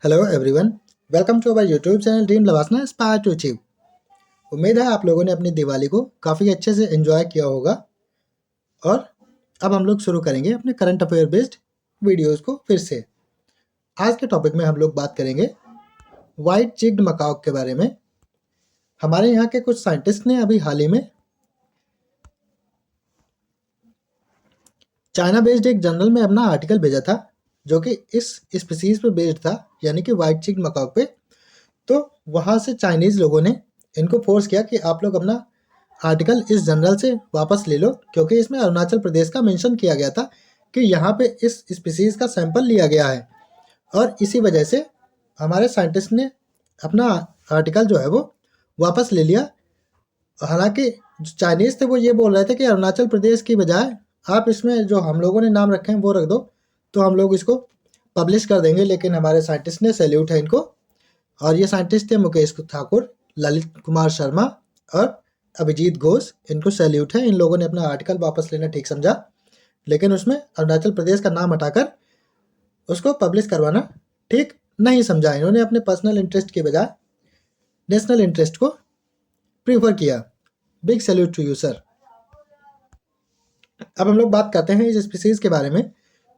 Hello everyone, welcome to our YouTube channel dream लवासना aspire to achieve. उम्मीद है आप लोगों ने अपनी दिवाली को काफ़ी अच्छे से एंजॉय किया होगा। और अब हम लोग शुरू करेंगे अपने करंट अफेयर बेस्ड वीडियोस को फिर से। आज के टॉपिक में हम लोग बात करेंगे वाइट चिक्ड मकाओ के बारे में। हमारे यहाँ के कुछ साइंटिस्ट ने अभी हाल ही में चाइना बेस्ड एक जर्नल में अपना आर्टिकल भेजा था, जो कि इस स्पीसीज पे बेस्ड था, यानी कि वाइट चिक्ड मकाओ पे। तो वहाँ से चाइनीज़ लोगों ने इनको फोर्स किया कि आप लोग अपना आर्टिकल इस जर्नल से वापस ले लो, क्योंकि इसमें अरुणाचल प्रदेश का मेंशन किया गया था कि यहाँ पे इस स्पीसीज़ का सैंपल लिया गया है। और इसी वजह से हमारे साइंटिस्ट ने अपना आर्टिकल जो है वो वापस ले लिया। हालांकि जो चाइनीज़ थे वो ये बोल रहे थे कि अरुणाचल प्रदेश की बजाय आप इसमें जो हम लोगों ने नाम रखे हैं वो रख दो, तो हम लोग इसको पब्लिश कर देंगे। लेकिन हमारे साइंटिस्ट ने सैल्यूट है इनको। और ये साइंटिस्ट थे मुकेश ठाकुर, ललित कुमार शर्मा और अभिजीत घोष। इनको सैल्यूट है। इन लोगों ने अपना आर्टिकल वापस लेना ठीक समझा, लेकिन उसमें अरुणाचल प्रदेश का नाम हटाकर उसको पब्लिश करवाना ठीक नहीं समझा। इन्होंने अपने पर्सनल इंटरेस्ट के बजाय नेशनल इंटरेस्ट को प्रीफर किया। Big salute to you sir. अब हम लोग बात करते हैं इस स्पीसीज के बारे में।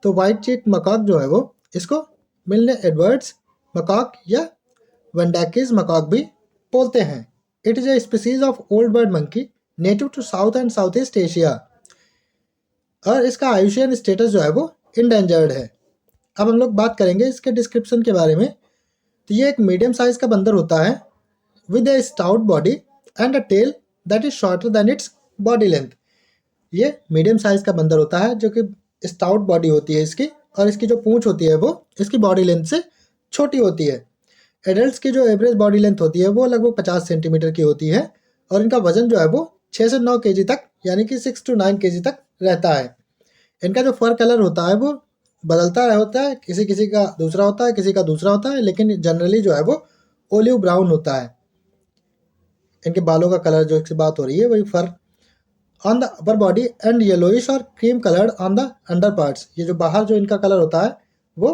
तो वाइट चिक मकॉक जो है वो, इसको मिलने एडवर्ड्स मकॉक या वंडैकिस मकॉक भी बोलते हैं। It is a species of old world monkey native to south and south east Asia, और इसका आयुशियन स्टेटस जो है वो इंडेंजर्ड है। अब हम लोग बात करेंगे इसके डिस्क्रिप्शन के बारे में। तो ये एक मीडियम साइज का बंदर होता है with a stout body and a tail that is shorter than its body length. ये मीडियम साइज का बंदर होता है जो कि स्टाउट बॉडी होती है इसकी, और इसकी जो पूंछ होती है वो इसकी बॉडी लेंथ से छोटी होती है। एडल्ट्स की जो एवरेज बॉडी लेंथ होती है वो लगभग 50 सेंटीमीटर की होती है, और इनका वजन जो है वो 6 से 9 केजी तक, यानी कि 6 to 9 केजी तक रहता है। इनका जो फर कलर होता है वो बदलता होता है, किसी किसी का दूसरा होता है, किसी का दूसरा होता है, लेकिन जनरली जो है वो ओलिव ब्राउन होता है। इनके बालों का कलर जो इसकी बात हो रही है वही fur on the upper body and yellowish और cream coloured on the under parts. ये जो बाहर जो इनका कलर होता है वो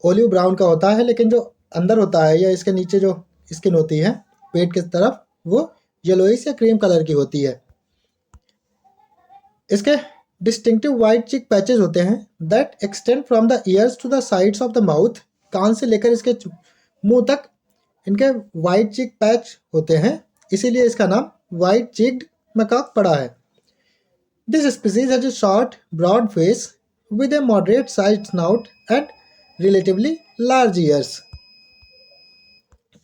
ओलिव ब्राउन का होता है, लेकिन जो अंदर होता है या इसके नीचे जो स्किन होती है पेट की तरफ वो येलोइश या क्रीम कलर की होती है। इसके डिस्टिंक्टिव वाइट चिक पैचेस होते हैं that extend from the ears to the sides of the mouth. कान से लेकर इसके मुंह तक इनके वाइट चिक पैच होते हैं, इसीलिए इसका नाम वाइट चिक्ड मकाक पड़ा है। This species has a short broad face with a moderate size snout and relatively large ears.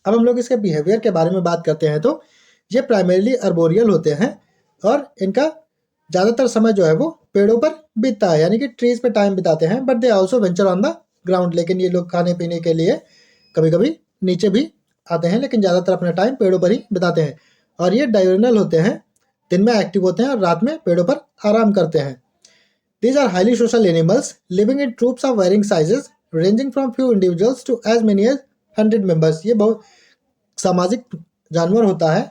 अब हम लोग इसके बिहेवियर के बारे में बात करते हैं। तो ये प्राइमरीली अर्बोरियल होते हैं, और इनका ज़्यादातर समय जो है वो पेड़ों पर बीतता है, यानी कि ट्रीज पे टाइम बिताते हैं। But they also venture on the ground. लेकिन ये लोग खाने पीने के लिए कभी कभी नीचे भी आते हैं, लेकिन ज़्यादातर अपना टाइम पेड़ों पर ही बिताते हैं। और ये डायurnal होते हैं, दिन में एक्टिव होते हैं और रात में पेड़ों पर आराम करते हैं। These are highly social animals living in troops of varying sizes ranging from few individuals to as many as 100 members। ये बहुत सामाजिक जानवर होता है,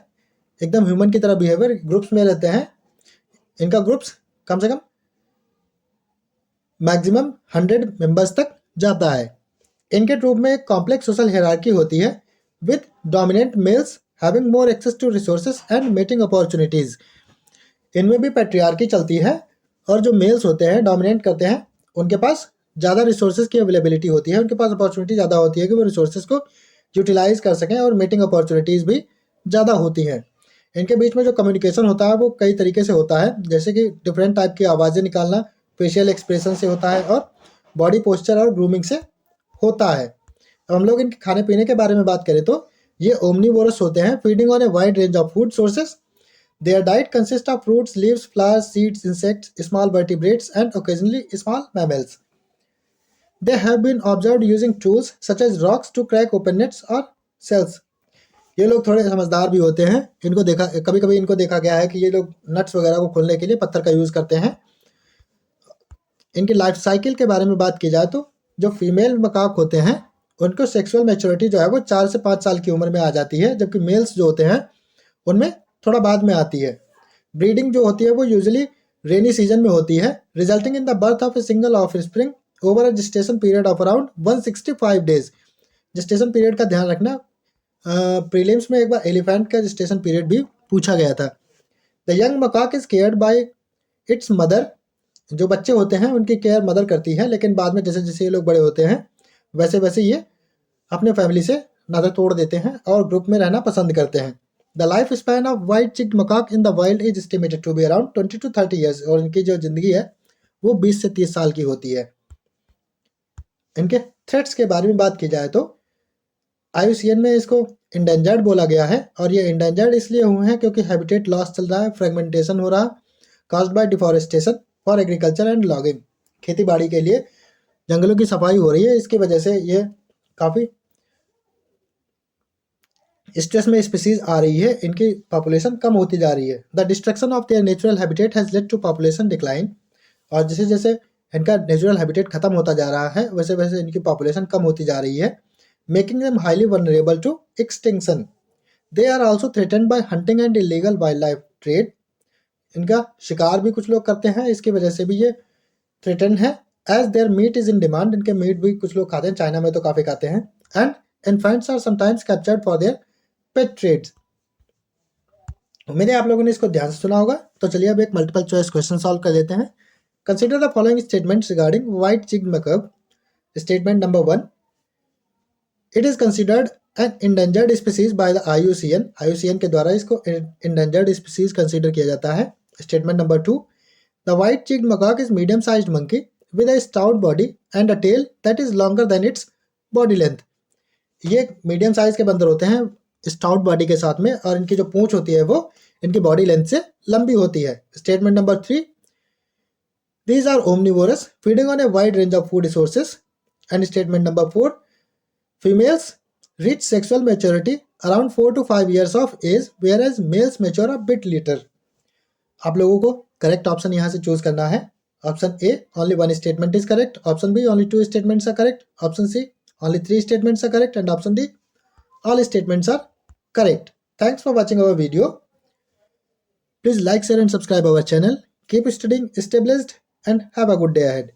एकदम ह्यूमन की तरह बिहेवियर, ग्रुप्स में रहते हैं। इनका ग्रुप्स कम से कम मैक्सिमम 100 मेंबर्स तक जाता है। इनके ट्रूप में एक कॉम्प्लेक्स सोशल हायरार्की होती है with dominant males having more access to resources and mating opportunities. इनमें भी पैट्रियार्की चलती है, और जो मेल्स होते हैं डोमिनेट करते हैं, उनके पास ज़्यादा रिसोर्सेज की अवेलेबिलिटी होती है, उनके पास अपॉर्चुनिटी ज़्यादा होती है कि वो रिसोर्सेज को यूटिलाइज कर सकें, और मीटिंग अपॉर्चुनिटीज़ भी ज़्यादा होती हैं। इनके बीच में जो कम्युनिकेशन होता है वो कई तरीके से होता है, जैसे कि डिफरेंट टाइप की आवाज़ें निकालना, फेशियल एक्सप्रेशन से होता है, और बॉडी पोस्चर और ग्रूमिंग से होता है। अब हम लोग इनके खाने पीने के बारे में बात करें तो ये ओमनीवोरस होते हैं, feeding on a wide range of food sources. Their diet consists of fruits, leaves, flowers, seeds, insects, small vertebrates, and occasionally small mammals. They have been observed using tools such as rocks to crack open nuts or shells. ये लोग थोड़े समझदार भी होते हैं। इनको देखा कभी कभी इनको देखा गया है कि ये लोग नट्स वगैरह को खोलने के लिए पत्थर का यूज़ करते हैं। इनकी लाइफ साइकिल के बारे में बात की जाए तो जो फीमेल मकाक होते हैं उनको सेक्सुअल मैच्योरिटी जो है वो 4 से 5 साल की उम्र में आ जाती है, जबकि मेल्स जो होते हैं उनमें थोड़ा बाद में आती है। ब्रीडिंग जो होती है वो यूजुअली रेनी सीजन में होती है, resulting in the birth of a single offspring over a gestation period of around 165 days. Gestation period का ध्यान रखना, प्रीलिम्स में एक बार एलिफेंट का जेस्टेशन पीरियड भी पूछा गया था। The young macaque is cared by its mother, जो बच्चे होते हैं उनकी केयर मदर करती है, लेकिन बाद में जैसे जैसे ये लोग बड़े होते हैं वैसे वैसे ये अपने फैमिली से नाता तोड़ देते हैं और ग्रुप में रहना पसंद करते हैं। The life span of white cheeked macaque in the wild is estimated to be around 20 to 30 years, और इनकी जो ज़िंदगी है वो 20 से 30 साल की होती है। इनके थ्रेट्स के बारे में बात की जाए तो IUCN में इसको इंडेंजर्ड बोला गया है, और ये इंडेंजर्ड इसलिए हुए हैं क्योंकि हैबिटेट लॉस चल रहा है, फ्रेगमेंटेशन हो रहा, caused bye deforestation for agriculture and logging, खेती बाड़ी के लिए जंगलों की सफाई हो रही है, इसकी वजह से ये काफ़ी स्ट्रेस में स्पीसीज आ रही है, इनकी पॉपुलेशन कम होती जा रही है। The destruction of their natural habitat has led to population decline, और जैसे जैसे इनका नेचुरल हैबिटेट खत्म होता जा रहा है वैसे वैसे इनकी पॉपुलेशन कम होती जा रही है, making them highly vulnerable to extinction. They are also threatened by hunting and illegal wildlife trade, इनका शिकार भी कुछ लोग करते हैं, इसकी वजह से भी ये थ्रेटन है। As their meat is in demand, इनके मीट भी कुछ लोग खाते हैं, चाइना में तो काफ़ी खाते हैं। And infants are sometimes captured for their pet trades. उम्मीद है आप लोगों ने इसको ध्यान से सुना होगा। तो चलिए अब एक मल्टीपल चॉइस क्वेश्चन सॉल्व कर लेते हैं। Consider the following statements regarding white cheeked macaque. Statement number 1, it is considered an endangered species by the IUCN, IUCN के द्वारा इसको इंडेंजर्ड स्पीसीज कंसिडर किया जाता है। Statement number 2, the white cheeked macaque is medium sized monkey with a stout body and a tail that is longer than its body length. ये medium size के बंदर होते हैं स्टाउट बॉडी के साथ में, और इनकी जो पूंछ होती है वो इनकी बॉडी लेंथ से लंबी होती है। Statement number 3, these are omnivorous feeding on a wide range of food sources. And statement number 4, females reach sexual maturity around 4 to 5 years of age whereas males mature a bit later. आप लोगों को correct option यहाँ से choose करना है। Option A, only 1 statement is correct. Option B, only 2 statements are correct. Option C, only 3 statements are correct. And option D, all statements are correct. Thanks for watching our video. Please like, share and subscribe our channel. Keep studying, stay blessed and have a good day ahead.